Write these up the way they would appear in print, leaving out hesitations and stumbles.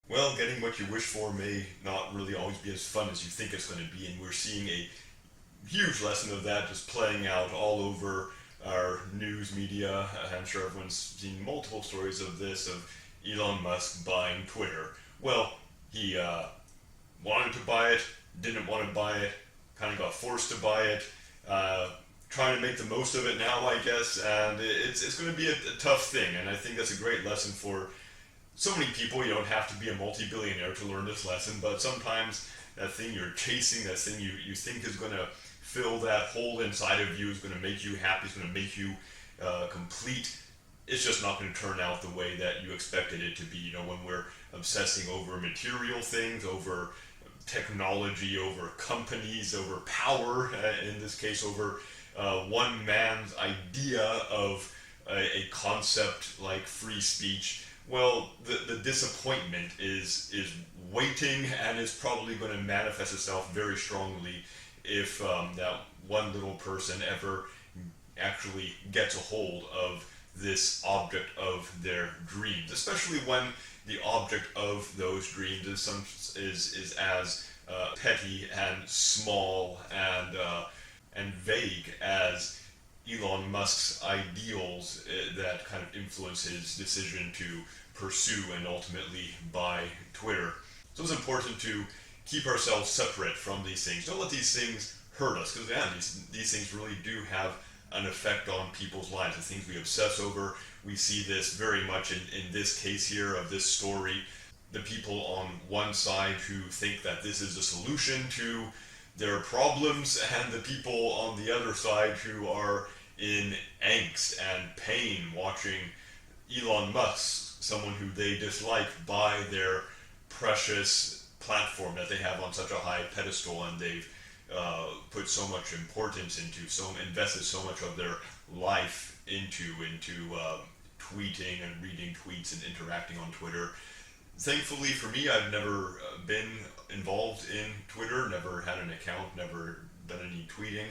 Well, getting what you wish for may not really always be as fun as you think it's going to be, and we're seeing a huge lesson of that just playing out all over our news media. I'm sure everyone's seen multiple stories of this, of Elon Musk buying Twitter. Well, he wanted to buy it, didn't want to buy it, kind of got forced to buy it, uh, trying to make the most of it now, I guess, and it's going to be a tough thing, and I think that's a great lesson for so many people. You don't have to be a multi-billionaire to learn this lesson, but sometimes that thing you're chasing, that thing you think is going to fill that hole inside of you, is going to make you happy, is going to make you complete, it's just not going to turn out the way that you expected it to be. You know, when we're obsessing over material things, over technology, over companies, over power, in this case, over one man's idea of a concept like free speech, well, the disappointment is waiting and is probably going to manifest itself very strongly if that one little person ever actually gets a hold of this object of their dreams, especially when the object of those dreams is as petty and small and vague as Elon Musk's ideals that kind of influence his decision to pursue and ultimately buy Twitter. So it's important to keep ourselves separate from these things. Don't let these things hurt us, because these things really do have an effect on people's lives. The things we obsess over, we see this very much in this case here of this story. The people on one side who think that this is a solution to their problems, and the people on the other side who are in angst and pain watching Elon Musk, someone who they dislike, buy their precious platform that they have on such a high pedestal, and they've put so much importance into, so invested so much of their life into tweeting and reading tweets and interacting on Twitter. Thankfully for me, I've never been involved in Twitter, never had an account, never done any tweeting.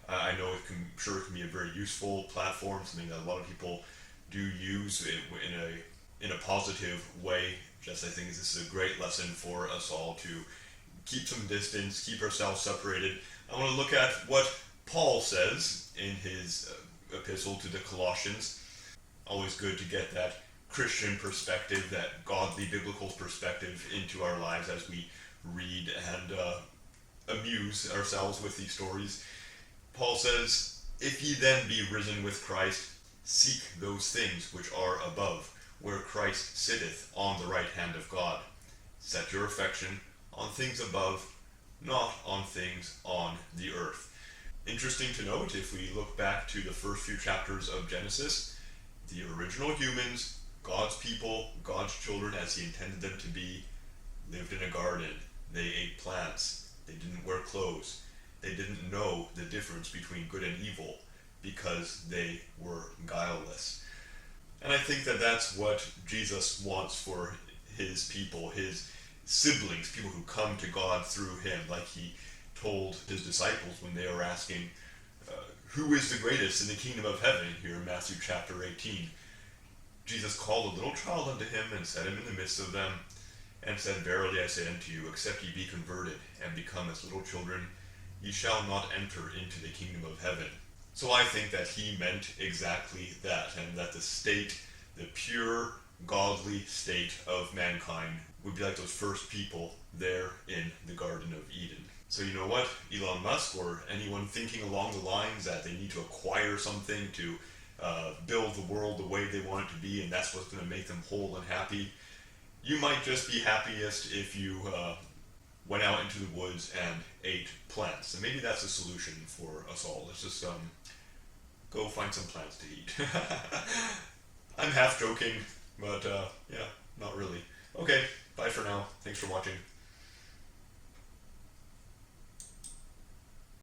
I know sure it can be a very useful platform, something that a lot of people do use in a positive way. Just I think this is a great lesson for us all to keep some distance, keep ourselves separated. I want to look at what Paul says in his epistle to the Colossians. Always good to get that Christian perspective, that godly biblical perspective into our lives as we read and amuse ourselves with these stories. Paul says, "If ye then be risen with Christ, seek those things which are above, where Christ sitteth on the right hand of God. Set your affection on things above, not on things on the earth." Interesting to note, if we look back to the first few chapters of Genesis, the original humans, God's people, God's children as he intended them to be, lived in a garden. They ate plants. They didn't wear clothes. They didn't know the difference between good and evil because they were guileless. And I think that that's what Jesus wants for his people, his siblings, people who come to God through him, like he told his disciples when they were asking, who is the greatest in the kingdom of heaven, here in Matthew chapter 18. Jesus called a little child unto him and set him in the midst of them, and said, Verily I say unto you, except ye be converted and become as little children, ye shall not enter into the kingdom of heaven. So I think that he meant exactly that, and that the state, the pure, godly state of mankind would be like those first people there in the Garden of Eden. So you know what? Elon Musk, or anyone thinking along the lines that they need to acquire something to build the world the way they want it to be, and that's what's going to make them whole and happy, you might just be happiest if you went out into the woods and ate plants. And maybe that's a solution for us all. Let's just go find some plants to eat. I'm half joking, but yeah, not really. Okay, bye for now. Thanks for watching.